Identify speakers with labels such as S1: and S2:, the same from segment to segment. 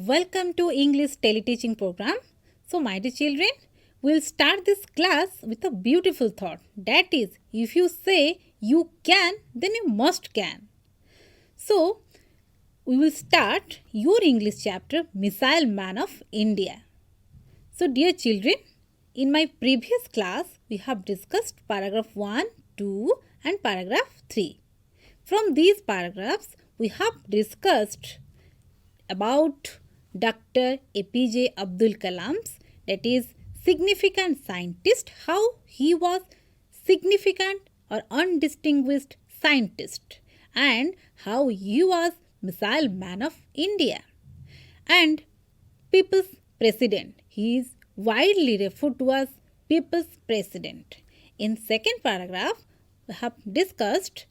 S1: Welcome to English teleteaching program. So my dear children, we'll start this class with a beautiful thought. That is, if you say you can, then you must can. So we will start your English chapter Missile Man of India. So dear children, in my previous class we have discussed paragraph 1, 2 and paragraph 3. From these paragraphs we have discussed about Dr. APJ Abdul Kalam's, that is significant scientist, how he was significant or undistinguished scientist, and how he was missile man of India and people's president. He is widely referred to as people's president. In second paragraph we have discussed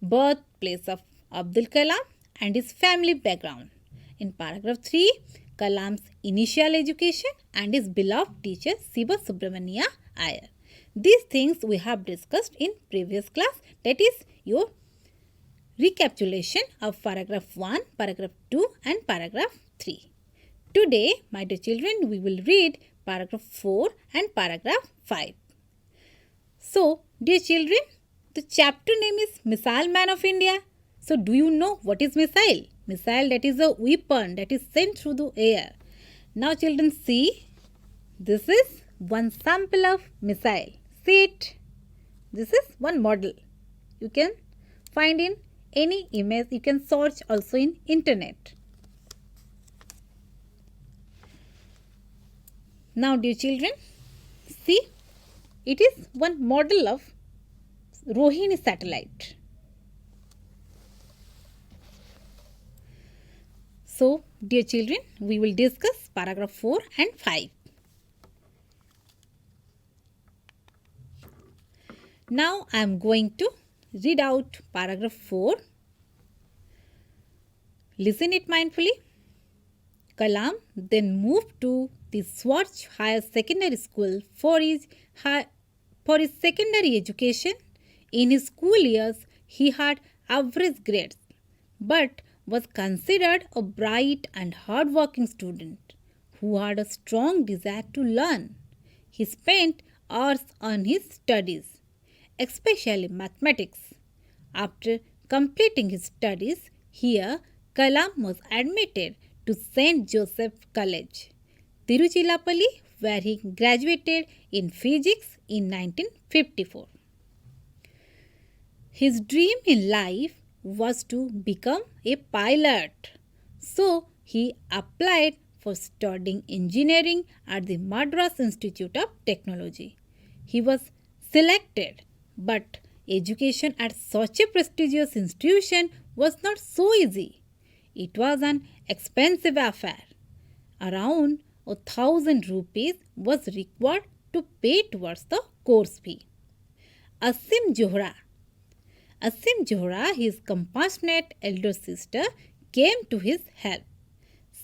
S1: birthplace of Abdul Kalam and his family background. In paragraph 3, Kalam's initial education and his beloved teacher Siva Subramania Iyer. These things we have discussed in previous class, that is your recapitulation of paragraph 1, paragraph 2 and paragraph 3. Today, my dear children, we will read paragraph 4 and paragraph 5. So, dear children, the chapter name is Missile Man of India. So, do you know what is missile? Missile, that is a weapon that is sent through the air. Now, children, see, this is one sample of missile. See it. This is one model. You can find in any image. You can search also in internet. Now, dear children, see, it is one model of Rohini satellite. So, dear children, we will discuss paragraph 4 and 5. Now, I am going to read out paragraph 4. Listen it mindfully. Kalam then moved to the Swatch Higher Secondary School for his secondary education. In his school years, he had average grades, but was considered a bright and hard-working student who had a strong desire to learn. He spent hours on his studies, especially mathematics. After completing his studies here, Kalam was admitted to St. Joseph College, Tiruchirappalli, where he graduated in physics in 1954. His dream in life was to become a pilot. So, he applied for studying engineering at the Madras Institute of Technology. He was selected, but education at such a prestigious institution was not so easy. It was an expensive affair. Around 1,000 rupees was required to pay towards the course fee. Asim Johra, his compassionate elder sister, came to his help.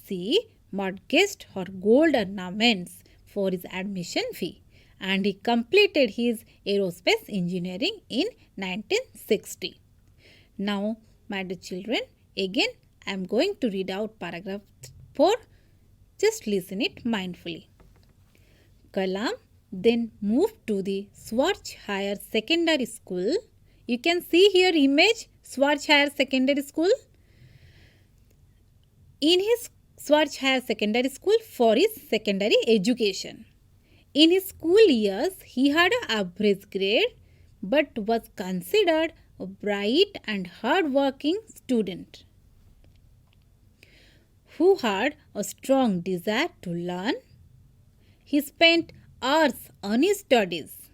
S1: She mortgaged her gold ornaments for his admission fee, and he completed his aerospace engineering in 1960. Now, my dear children, again I am going to read out paragraph 4. Just listen it mindfully. Kalam then moved to the Swatch Higher Secondary School. You can see here image Swatch Higher Secondary School. In his Swatch Higher Secondary School for his secondary education. In his school years, he had an average grade but was considered a bright and hard-working student who had a strong desire to learn. He spent hours on his studies,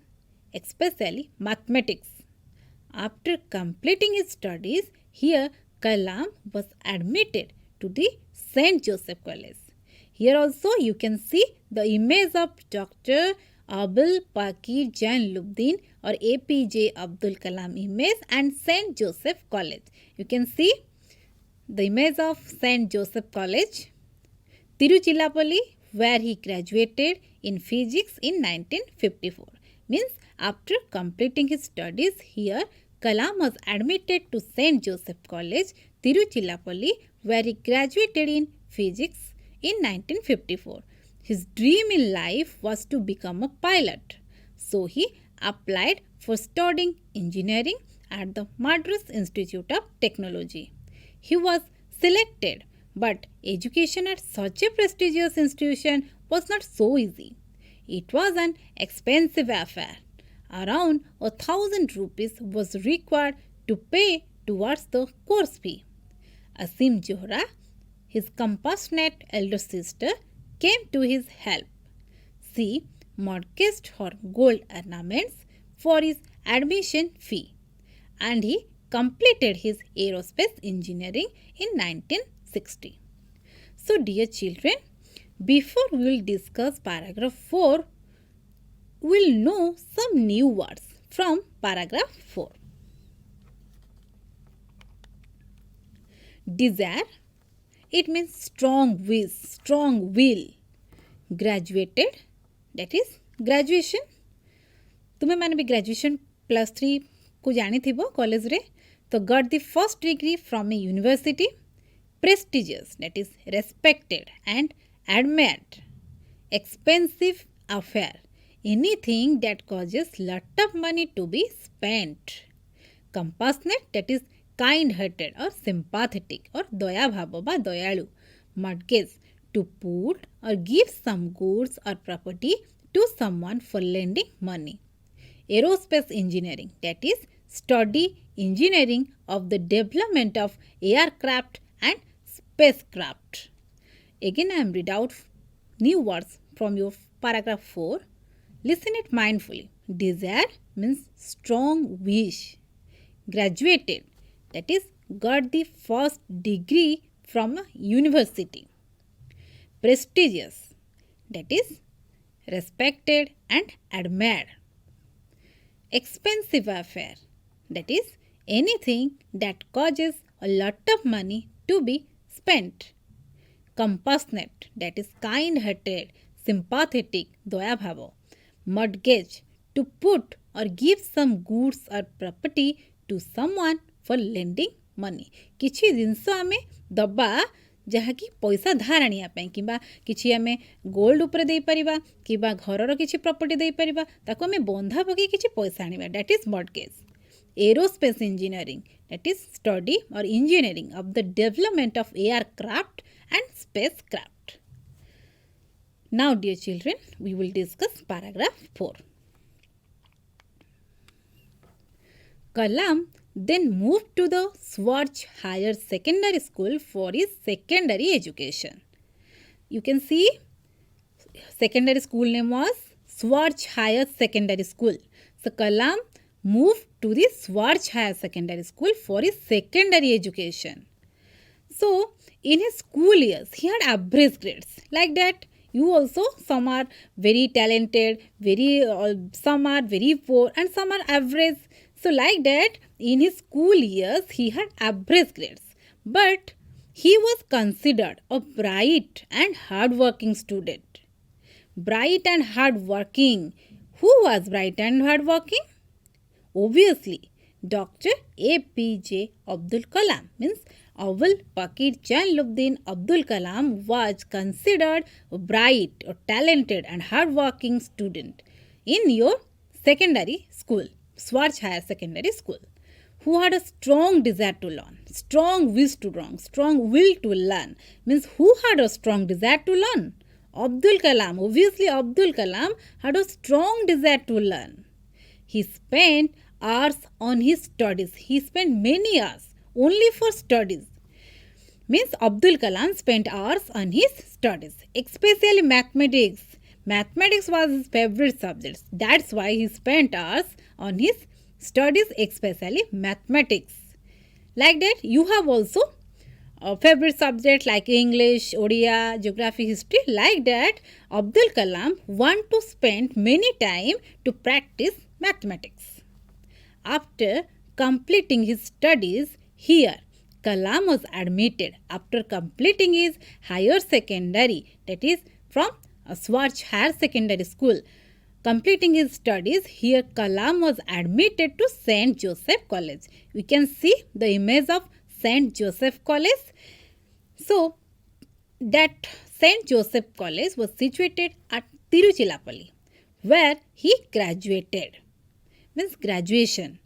S1: especially mathematics. After completing his studies, here Kalam was admitted to the St. Joseph College. Here also you can see the image of Dr. Abul Pakir Jainuddin or APJ Abdul Kalam image and St. Joseph College. You can see the image of St. Joseph College, Tiruchirappalli, where he graduated in physics in 1954. Means after completing his studies here, Kalam was admitted to St. Joseph College, Tiruchirappalli, where he graduated in physics in 1954. His dream in life was to become a pilot. So he applied for studying engineering at the Madras Institute of Technology. He was selected, but education at such a prestigious institution was not so easy. It was an expensive affair. Around 1,000 rupees was required to pay towards the course fee. Asim Johra, his compassionate elder sister, came to his help. She mortgaged her gold ornaments for his admission fee, and he completed his aerospace engineering in 1960. So, dear children, before we will discuss paragraph 4, we will know some new words from paragraph 4. Desire, it means strong wish, strong will. Graduated, that is graduation. तुमे माने भी graduation +3 को जानी थी college रे तो got the first degree from A university. Prestigious, that is respected and admired. Expensive affair, anything that causes lot of money to be spent. Compassionate, that is kind-hearted or sympathetic or दया भाव बा दयालु. Mortgage, to put or give some goods or property to someone for lending money. Aerospace engineering, that is study engineering of the development of aircraft and spacecraft. Again, I am read out new words from your paragraph 4. Listen it mindfully. Desire means strong wish. Graduated, that is got the first degree from a university. Prestigious, that is respected and admired. Expensive affair, that is anything that causes a lot of money to be spent. Compassionate, that is kind-hearted, sympathetic, दया भाव. Mortgage, to put or give some goods or property to someone for lending money. किछि जिनस आमे दबा जहाँकि पैसा धार आनिया ପାଇଁ किबा किछि आमे gold ऊपर देई परिबा किबा घरर किछि प्रॉपर्टी देई परिबा ताको आमे बंधा पके किछि पैसा आनिबा, that is mortgage. Aerospace engineering, that is study or engineering of the development of aircraft and spacecraft. Now, dear children, we will discuss paragraph 4. Kalam then moved to the Swaraj Higher Secondary School for his secondary education. You can see secondary school name was Swaraj Higher Secondary School. So, Kalam moved to the Swaraj Higher Secondary School for his secondary education. So, in his school years, he had average grades. Like that, you also, some are very talented, some are very poor, and some are average. So, like that, in his school years, he had average grades. But he was considered a bright and hard-working student. Bright and hard-working. Who was bright and hard-working? Obviously, Dr. APJ Abdul Kalam, means Awal Pakir Jainuddin Abdul Kalam was considered a bright, or talented and hard-working student in your secondary school, Swaraj Higher Secondary School, who had a strong desire to learn, strong wish to learn, strong will to learn. Means who had a strong desire to learn? Abdul Kalam. Obviously, Abdul Kalam had a strong desire to learn. He spent hours on his studies. He spent many hours only for studies. Means Abdul Kalam spent hours on his studies, especially mathematics. Mathematics was his favorite subject. That's why he spent hours on his studies, especially mathematics. Like that, you have also a favorite subject like English, Odia, Geography, History. Like that, Abdul Kalam want to spend many time to practice mathematics. After completing his studies here, Kalam was admitted after completing his higher secondary, that is from Swaraj Higher Secondary School. Completing his studies here, Kalam was admitted to St. Joseph College. We can see the image of St. Joseph College. So, That St. Joseph College was situated at Tiruchirappalli, where he graduated, means graduation,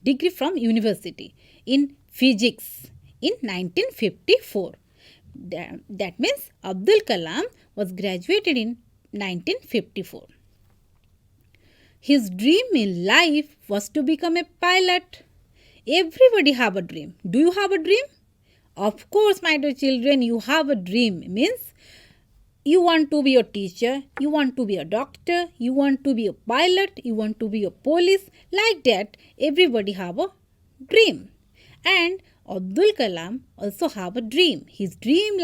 S1: degree from university in physics in 1954. That means Abdul Kalam was graduated in 1954. His dream in life was to become a pilot. Everybody have a dream. Do you have a dream? Of course, my dear children, you have a dream. Means you want to be a teacher, you want to be a doctor, you want to be a pilot, you want to be a police. Like that, everybody have a dream. And Abdul Kalam also have a dream. His dream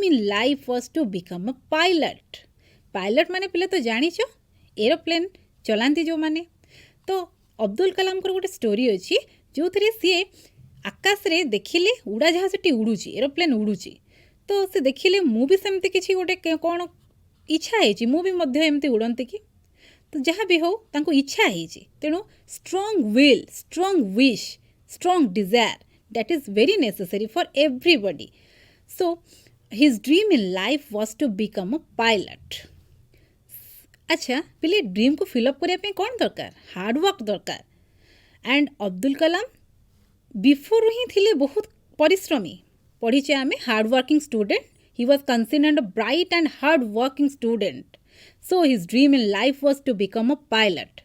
S1: in life was to become a pilot. Pilot माने पिले तो जानी छो aeroplane चलांती जो माने तो अब्दुल कलाम को गोटे स्टोरी अच्छी जो थे सी आकाश रे देखिले उड़ा जहाजटी उड़ूची एरोप्लेन उड़ूची तो से देखिले मु भी सेमती किसी गोटे कौन इच्छा है मु भी मध्य एमती उड़ती कि तो जहाँ भी हो तांको इच्छा है तेणु strong will strong wish strong desire that is very necessary for everybody so his dream in life was to become a pilot अच्छा पहले ड्रीम को फिलअप करने कौन दरकार हार्डवर्क दरकार and Abdul Kalam before he थिले बहुत परिश्रमी पढ़ीचे आम hardworking student he was considered a bright and hard working student so his dream in life was to become a pilot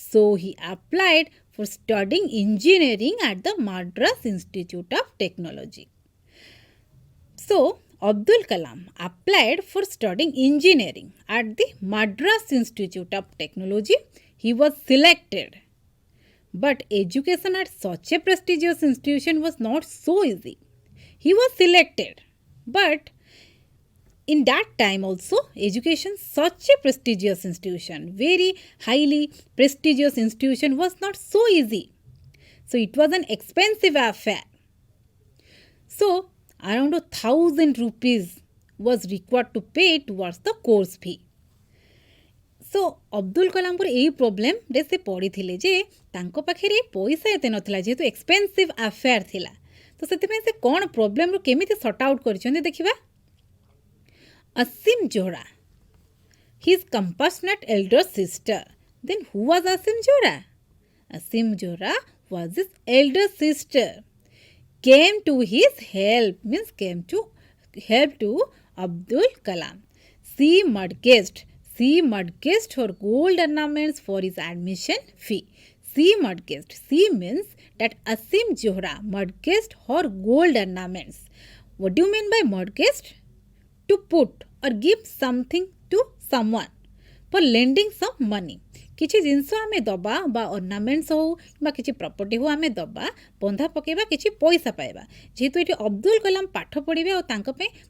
S1: so he applied for studying engineering at the Madras institute of technology so Abdul Kalam applied for studying engineering at the Madras Institute of Technology. He was selected. But education at such a prestigious institution was not so easy. He was selected. But in that time also, education, such a prestigious institution, very highly prestigious institution was not so easy. So it was an expensive affair. So around 1,000 rupees was required to pay towards the course fee. So Abdul Kalam को यही problem रे से पड़ी थिले जे तांको पाखे पैसा एते नथिला जेहेतु एक्सपेंसिव अफेयर थिला तो सेते से कौन प्रोब्लेम रो केमिति सॉर्ट आउट करछन्ते देखिबा Asim Zohra his compassionate elder sister then who was Asim Zohra was his elder sister came to his help means came to help to Abdul Kalam. She mortgaged her gold ornaments for his admission fee. She means that Asim Johra mortgaged her gold ornaments. What do you mean by mortgaged? To put or give something to someone for lending some money. किसी जिनस आम दबा बा अर्नामेंट्स हो कि property हो आम दबा बंधा पकेबा किसी पैसा पाइबा जेहेतु ये अब्दुल कलाम पाठ पढ़े और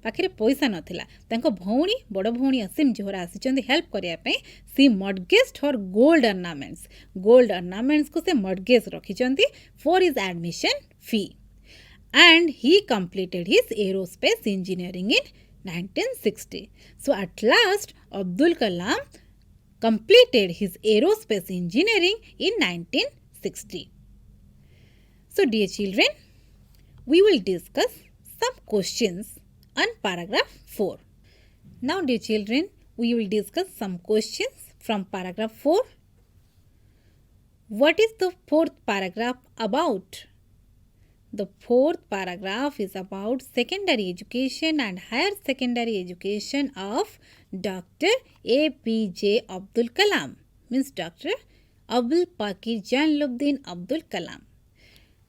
S1: पाखे पैसा नाला भौणी बड़ भौणी असीम जोहरा आसी हेल्प करने सी मॉर्गेज्ड हर गोल्ड अर्नामेंट्स को से मॉर्गेज रखिंट for his admission fee and he completed his aerospace engineering in 1960. So at last Abdul Kalam completed his aerospace engineering in 1960. So dear children, we will discuss some questions on paragraph 4. Now dear children, we will discuss some questions from paragraph 4. What is the fourth paragraph about? The fourth paragraph is about secondary education and higher secondary education of Dr. APJ Abdul Kalam, means Dr. Abul Pakir Jainuddin Abdul Kalam.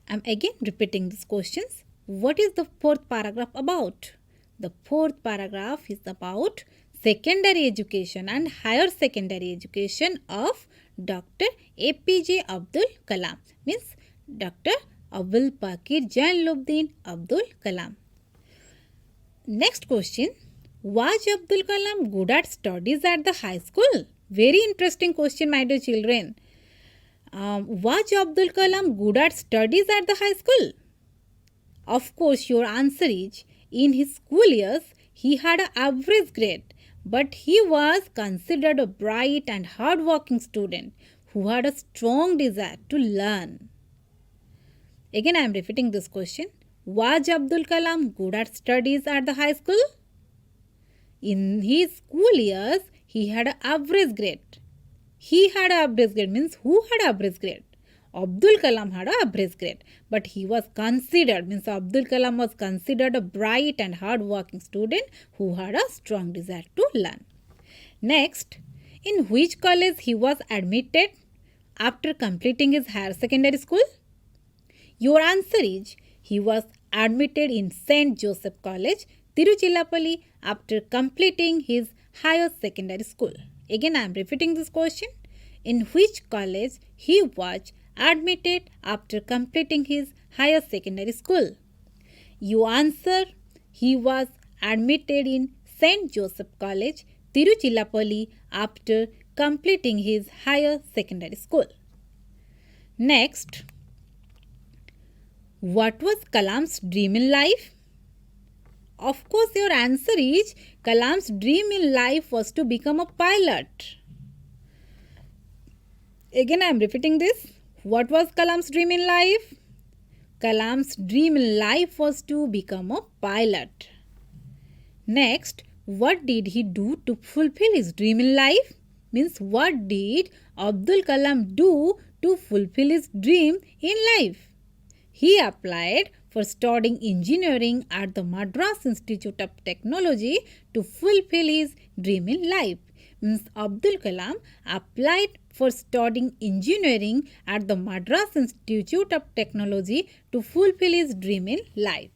S1: I am again repeating these questions. What is the fourth paragraph about? The fourth paragraph is about secondary education and higher secondary education of Dr. APJ Abdul Kalam, means Dr. Abul Pakir Jainuddin Abdul Kalam. Next question. Was Abdul Kalam good at studies at the high school? Very interesting question, my dear children. Was Abdul Kalam good at studies at the high school? Of course, your answer is in his school years, he had an average grade, but he was considered a bright and hard-working student who had a strong desire to learn. Again, I am repeating this question. Was Abdul Kalam good at studies at the high school? In his school years, he had an average grade. He had an average grade means who had average grade? Abdul Kalam had an average grade, but he was considered means Abdul Kalam was considered a bright and hard-working student who had a strong desire to learn. Next, in which college he was admitted after completing his higher secondary school? Your answer is he was admitted in St. Joseph College, Tiruchirappalli after completing his higher secondary school. Again, I am repeating this question. In which college he was admitted after completing his higher secondary school? You answer, he was admitted in St. Joseph College, Tiruchirappalli after completing his higher secondary school. Next, what was Kalam's dream in life? Of course, your answer is Kalam's dream in life was to become a pilot. Again, I am repeating this. What was Kalam's dream in life? Kalam's dream in life was to become a pilot. Next, what did he do to fulfill his dream in life? Means what did Abdul Kalam do to fulfill his dream in life? He applied for studying engineering at the Madras Institute of Technology to fulfill his dream in life. Means Abdul Kalam applied for studying engineering at the Madras Institute of Technology to fulfill his dream in life.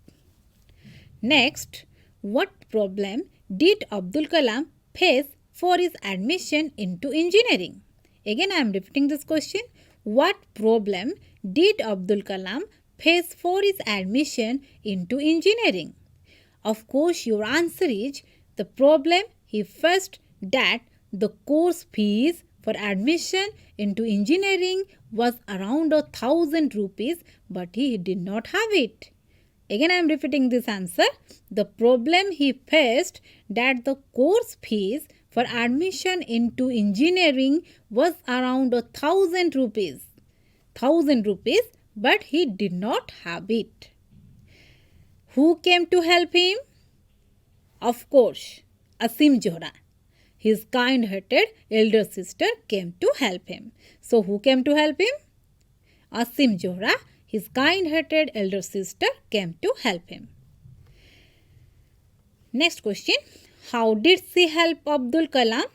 S1: Next, what problem did Abdul Kalam face for his admission into engineering? Again, I am repeating this question. What problem did Abdul Kalam face for his admission into engineering? Of course, your answer is the problem he faced that the course fees for admission into engineering was around 1,000 rupees, but he did not have it. Again, I am repeating this answer. The problem he faced that the course fees for admission into engineering was around 1,000 rupees. 1,000 rupees, but he did not have it. Who came to help him? Of course, Asim Johra. His kind-hearted elder sister came to help him. So, who came to help him? Asim Johra, his kind-hearted elder sister came to help him. Next question. How did she help Abdul Kalam?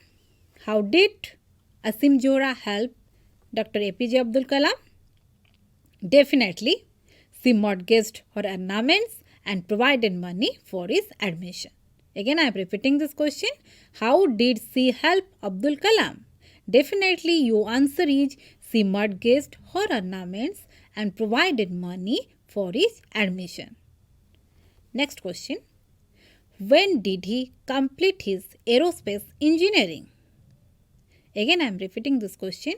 S1: How did Asim Johra help Dr. APJ Abdul Kalam? Definitely, she mortgaged her ornaments and provided money for his admission. Again, I am repeating this question. How did she help Abdul Kalam? Definitely, your answer is she mortgaged her ornaments and provided money for his admission. Next question. When did he complete his aerospace engineering? Again, I am repeating this question.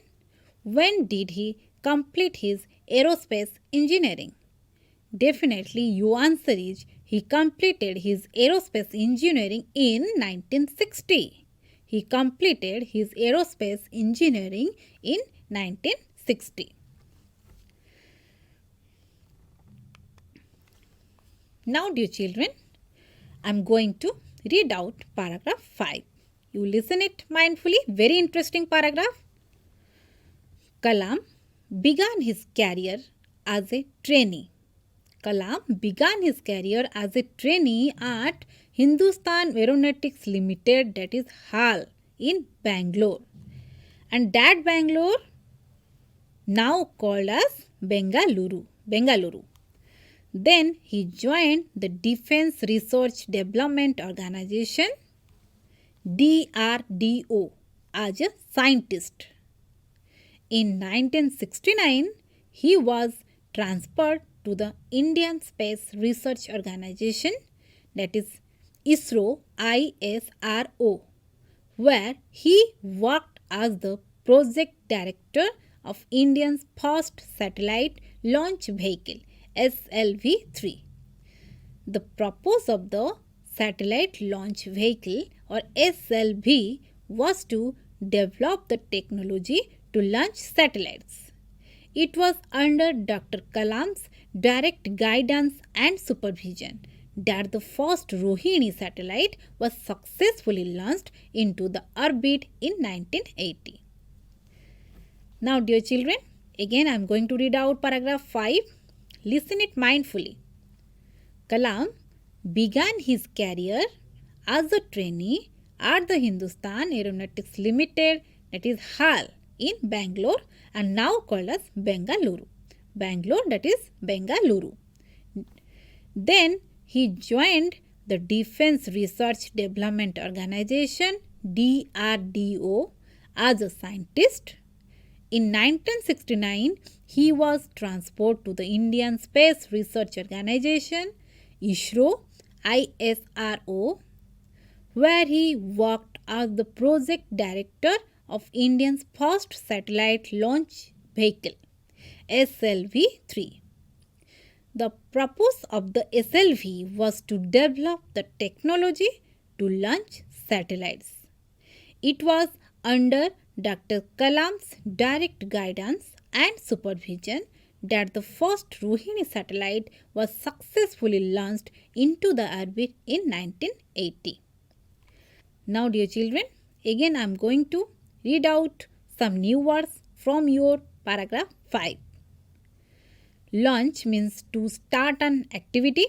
S1: When did he complete his aerospace engineering? Definitely, your answer is he completed his aerospace engineering in 1960. He completed his aerospace engineering in 1960. Now, dear children, I am going to read out paragraph 5. You listen it mindfully. Very interesting paragraph. Kalam began his career as a trainee. Kalam began his career as a trainee at Hindustan Aeronautics Limited, that is HAL, in Bangalore. And that Bangalore now called as Bengaluru. Then he joined the Defence Research Development Organization, DRDO, as a scientist. In 1969, he was transferred to the Indian Space Research Organization, that is ISRO, where he worked as the project director of India's first satellite launch vehicle, SLV-3. The purpose of the satellite launch vehicle or SLV was to develop the technology to launch satellites. It was under Dr. Kalam's direct guidance and supervision that the first Rohini satellite was successfully launched into the orbit in 1980. Now, dear children, again I am going to read out paragraph 5. Listen it mindfully. Kalam began his career as a trainee at the Hindustan Aeronautics Limited, that is HAL, in Bangalore and now called as Bengaluru. Bangalore, that is Bengaluru. Then he joined the Defence Research Development Organization DRDO as a scientist. In 1969, he was transferred to the Indian Space Research Organization ISRO, where he worked as the project director of India's first satellite launch vehicle, SLV-3. The purpose of the SLV was to develop the technology to launch satellites. It was under Dr. Kalam's direct guidance and supervision that the first Rohini satellite was successfully launched into the orbit in 1980. Now, dear children, again I am going to read out some new words from your paragraph 5. Launch means to start an activity.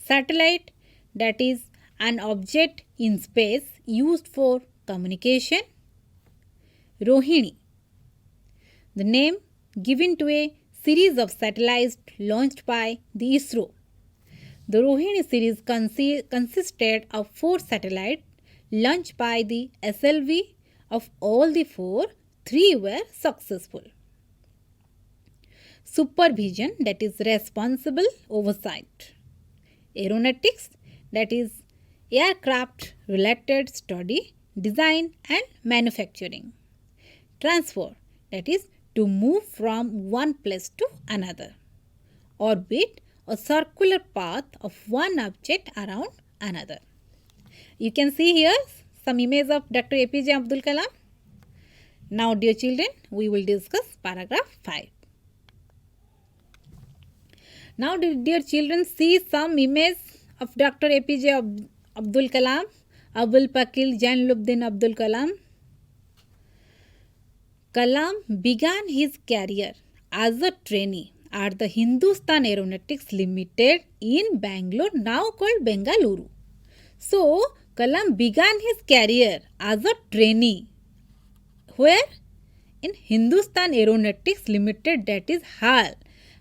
S1: Satellite, that is an object in space used for communication. Rohini, the name given to a series of satellites launched by the ISRO. The Rohini series consisted of 4 satellites launched by the SLV. Of all the 4, 3 were successful. Supervision, that is responsible oversight. Aeronautics, that is aircraft related study, design and manufacturing. Transfer, that is to move from one place to another. Orbit, a circular path of one object around another. You can see here some image of Dr. APJ Abdul Kalam. Now, dear children, we will discuss paragraph 5. Now, dear children, see some image of Dr. APJ Abdul Kalam, Abul Pakil Jainluddin Abdul Kalam. Kalam began his career as a trainee at the Hindustan Aeronautics Limited in Bangalore, now called Bengaluru. So, Kalam began his career as a trainee. Where? In Hindustan Aeronautics Limited, that is HAL.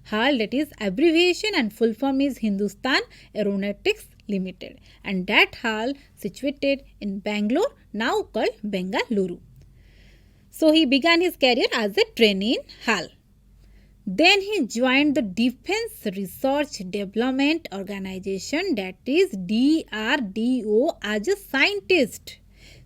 S1: HAL, that is abbreviation and full form is Hindustan Aeronautics Limited. And that HAL situated in Bangalore, now called Bengaluru. So, he began his career as a trainee in HAL. Then he joined the Defence Research Development Organization, that is DRDO, as a scientist.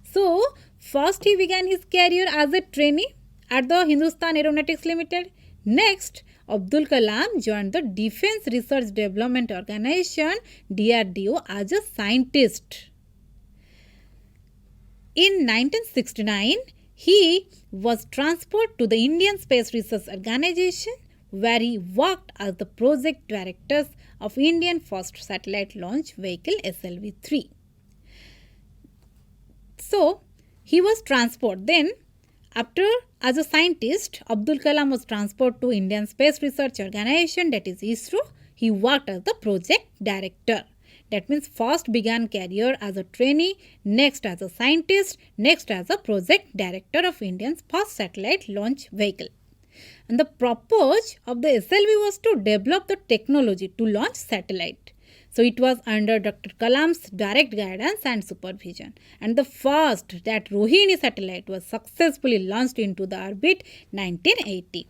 S1: So, first he began his career as a trainee at the Hindustan Aeronautics Limited. Next, Abdul Kalam joined the Defence Research Development Organization DRDO as a scientist. In 1969, he was transferred to the Indian Space Research Organization, where he worked as the project director of Indian first satellite launch vehicle SLV-3. So, he was transferred. Then, after as a scientist, Abdul Kalam was transferred to Indian Space Research Organization, that is ISRO. He worked as the project director. That means first began career as a trainee, next as a scientist, next as a project director of Indian's first satellite launch vehicle. And the purpose of the SLV was to develop the technology to launch satellite. So, it was under Dr. Kalam's direct guidance and supervision. And the first, that Rohini satellite, was successfully launched into the orbit 1980.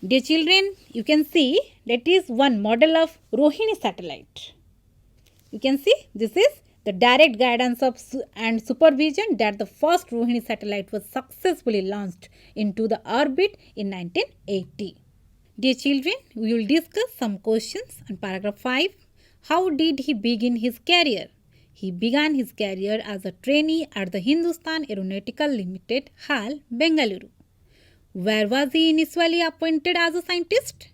S1: Dear children, you can see that is one model of Rohini satellite. You can see this is the direct guidance of and supervision that the first Rohini satellite was successfully launched into the orbit in 1980. Dear children, we will discuss some questions on paragraph 5. How did he begin his career? He began his career as a trainee at the Hindustan Aeronautical Limited, HAL, Bengaluru. Where was he initially appointed as a scientist?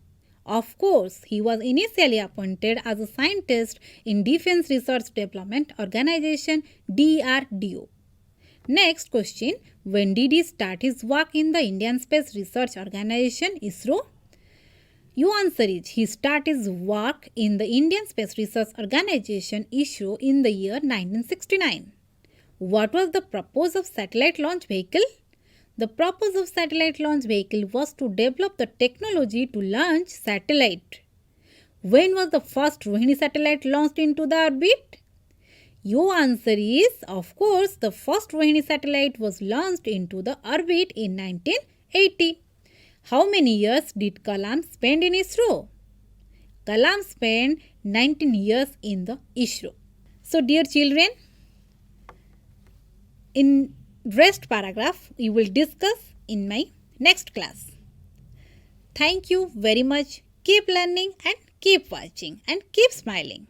S1: Of course, he was initially appointed as a scientist in Defense Research Development Organization DRDO. Next question, when did he start his work in the Indian Space Research Organization ISRO? Your answer is he started his work in the Indian Space Research Organization ISRO in the year 1969. What was the purpose of satellite launch vehicle? The purpose of satellite launch vehicle was to develop the technology to launch satellite. When was the first Rohini satellite launched into the orbit? Your answer is, of course, the first Rohini satellite was launched into the orbit in 1980. How many years did Kalam spend in ISRO? Kalam spent 19 years in the ISRO. So, dear children, in rest paragraph, we will discuss in my next class. Thank you very much. Keep learning and keep watching and keep smiling.